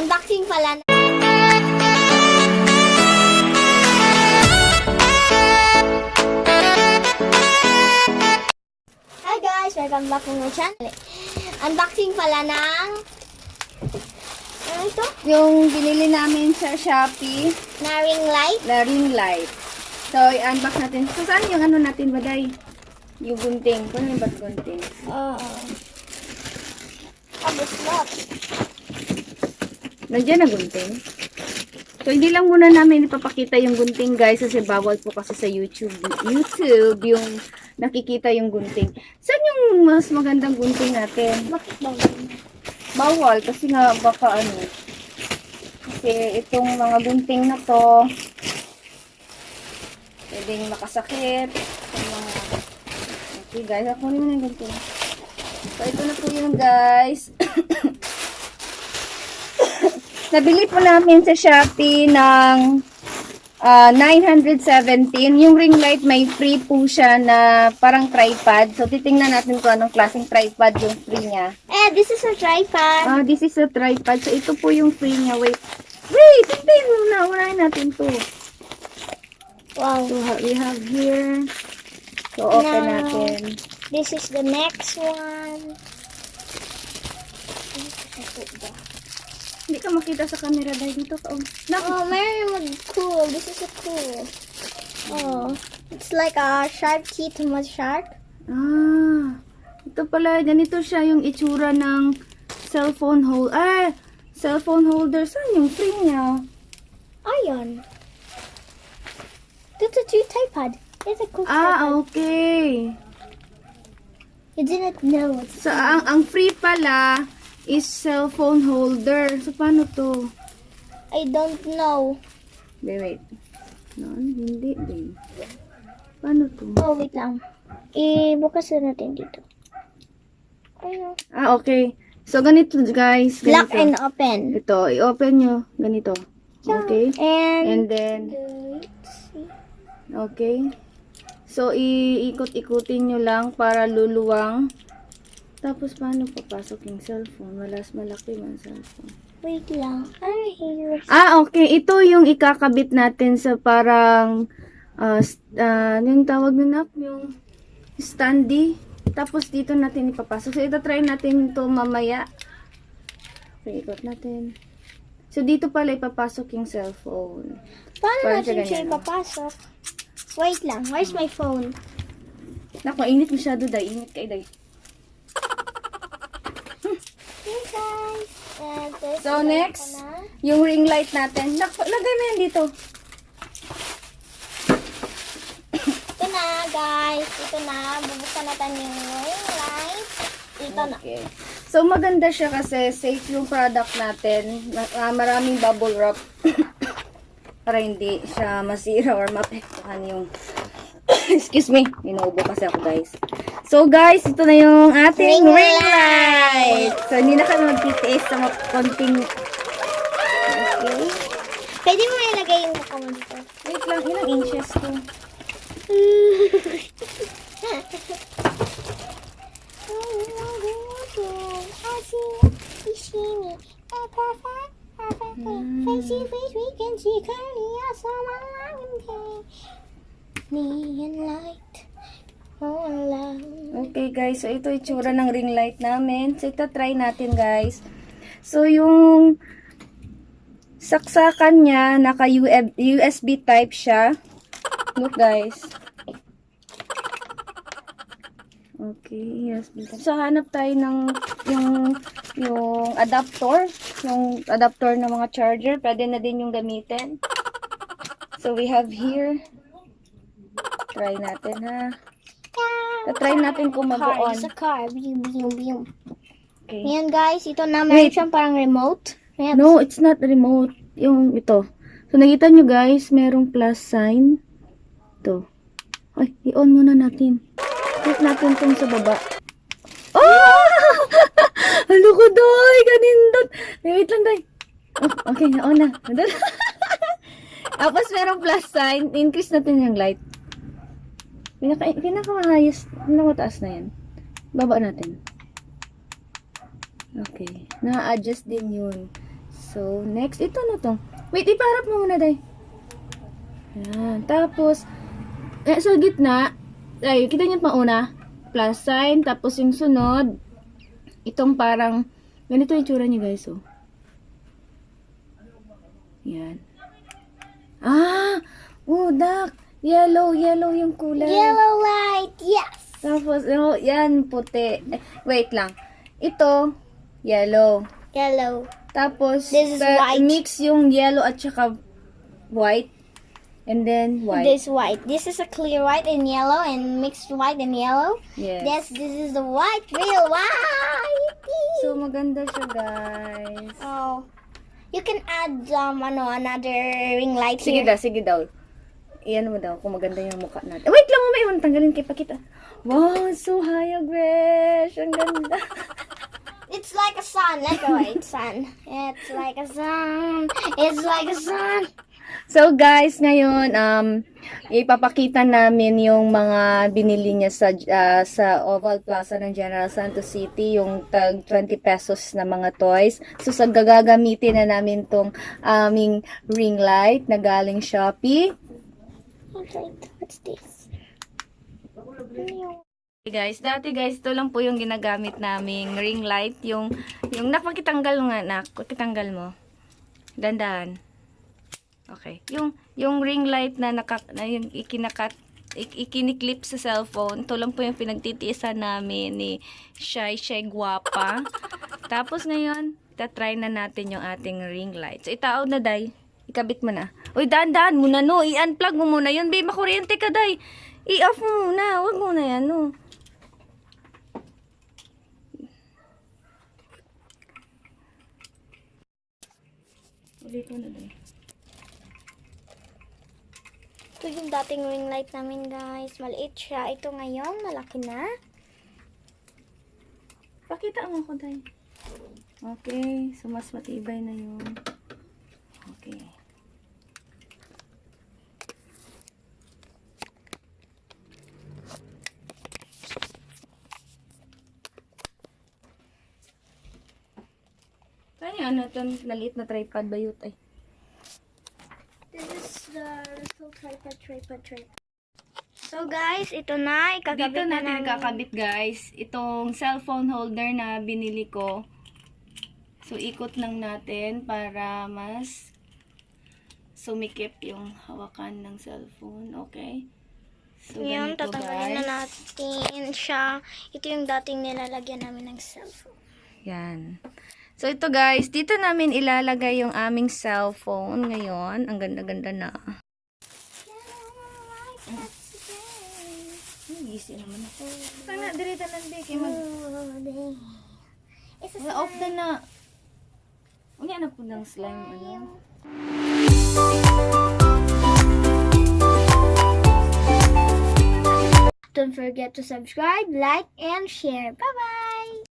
Unboxing pala. Hi guys! Welcome back to my channel. Unboxing pala ng... Ano ito? Yung binili namin sa Shopee Na ring light. na ring light. So, i-unbox natin. So, saan yung ano natin, Baday? Yung gunting. Kung ano yung ba't gunting? Slot. Nandiyan na gunting. So, hindi lang muna namin ipapakita yung gunting, guys, kasi bawal po kasi sa YouTube yung nakikita yung gunting. Saan yung mas magandang gunting natin? Bakit ba? Bawal, kasi nga baka ano. Kasi itong mga gunting na to, pwedeng makasakit. Yung mga... Okay, guys, ako naman yung gunting. So, ito na po yun, guys. Nabili po namin sa Shopee ng 917. Yung ring light, may free po siya na parang tripod. So, titingnan natin kung anong klaseng tripod yung free niya. This is a tripod. This is a tripod. So, ito po yung free niya. Wait, tingnan muna. Unahin natin to. Wow. So, we have here. So, open Now, natin. This is the next one. Hindi ka makita sa camera dahil dito ka. Oh, very cool. This is so cool. Oh, it's like a sharp teeth to my shark. Ito pala, ganito siya yung itsura ng cellphone holder. Cellphone holder. Saan yung free niya? Ayan. That's a two tripod. It's a cool tripod. Okay. You didn't know. So, ang free pala is cellphone holder. So, paano to? I don't know. Wait. No, hindi din. Paano to? Oh, wait lang. Ibukas na natin dito. Ayun. Okay. So, ganito guys. Ganito. Lock and open. Ito, i-open nyo. Ganito. Okay. And then, okay. So, iikot-ikutin nyo lang para luluwang. Tapos, paano papasok yung cellphone? Malaki man cellphone. Wait lang. Here. Okay. Ito yung ikakabit natin sa parang, yung tawag na yung standy. Tapos, dito natin ipapasok. So, ito try natin ito mamaya. Okay, ikot natin. So, dito pala ipapasok yung cellphone. Paano Parang natin siya ganyan, ipapasok? Wait lang. Where's my phone? Naku, init masyado, day. Init kayo, day. Hey guys. And this So, is next, na. yung ring light natin. Naku, lagay mo yan dito. Ito na, guys. Ito na. Bubuksan natin yung ring light. Ito na. Okay. So, maganda siya kasi safe yung product natin. Maraming bubble wrap. Para hindi siya masira or mapektuhan yung... Excuse me. Inuubo kasi ako, guys. So, guys, ito na yung ating ring light. So, hindi na kami mag-TTS sa mga konting... Okay. Pwede mo ilagay yung mukha mo dito. Wait lang, ilang inches to? Okay, guys. So, ito itsura ng ring light namin. So, ito try natin, guys. So, yung saksakan niya, naka USB type siya. Look, guys. Okay, USB type. So, hanap tayo ng yung adapter. Yung adapter ng mga charger. Pwede na din yung gamitin. So, we have here. Try natin, ha. Try natin kung mag-on. It's a car. Bium, bium, bium. Okay. Ayan guys, ito na. Meron siyang parang remote. Ayan. No, it's not remote. Yung ito. So, nakita nyo guys, merong plus sign. Ito. Ay, i-on muna natin. Click natin itong sa baba. Oh! Halo ko, doy! Ganindot! Wait lang, doy. Oh, okay, na-on na. Tapos, merong plus sign. Increase natin yung light. Pinaka-highest, pinaka-mataas na yan. Baba natin. Okay. Na-adjust din yun. So, next, ito na to. Wait, iparap mo muna, day. Yan. Tapos, sa gitna, ay, kita niyo pauna, plus sign, tapos yung sunod, itong parang, ganito yung tsura niya, guys, oh. Yan. Dak. Yellow yung kulay. Yellow light, yes. Tapos, yan, puti. Wait lang. Ito, yellow. Yellow. Tapos, This is white. mix yung yellow at saka white. And then, white. This white. This is a clear white and yellow and mixed white and yellow. Yes. This is the white, real white. So, maganda siya, guys. Oh. You can add another ring light Sige here. sige daw. Iyan mo daw kung maganda yung mukha natin. Wait lang, may tanggalin kay pakita. Wow, so hayag, besh. Ang ganda. It's like a sun. Let's go, it's sun. It's like a sun. It's like a sun. So guys, ngayon ipapakita namin yung mga binili niya sa Oval Plaza ng General Santos City, yung tag 20 pesos na mga toys. So gagamitin na namin tong aming ring light na galing Shopee. What's this? Hey guys, dati guys, ito lang po yung ginagamit naming ring light, yung napakitanggal nga kitanggal mo. Dandahan. Okay. Yung ring light na yung ikiniklip sa cellphone, ito lang po yung pinagtitiisan namin ni Shy Guapa. Tapos ngayon, try na natin yung ating ring light. So itaod na, day. Ikabit mo na. Uy, daan muna, no. I-unplug mo muna yun. Babe, makuryente ka, day. I-off mo muna. Huwag mo na yan, no. Ulit mo na, day. Ito yung dating ring light namin, guys. Maliit siya. Ito ngayon, malaki na. Pakita mo ko, day. Okay. So, mas matibay na yun. Okay. Saan yung maliit na tripod ba yun? Ay. This is the little tripod. So guys, ito na. Ikakabit Dito na natin namin. kakabit, guys. Itong cellphone holder na binili ko. So, ikot lang natin para mas sumikip yung hawakan ng cellphone. Okay? So, Ngayon, ganito, tatanggalin na guys. natin siya. Ito yung dating nilalagyan namin ng cellphone. Yan. So, ito guys, dito namin ilalagay yung aming cellphone ngayon. Ang ganda-ganda na. Easy naman ako. Sana, dirita nandi. Off na na. Unya na po ng slime, ano? Don't forget to subscribe, like, and share. Bye-bye!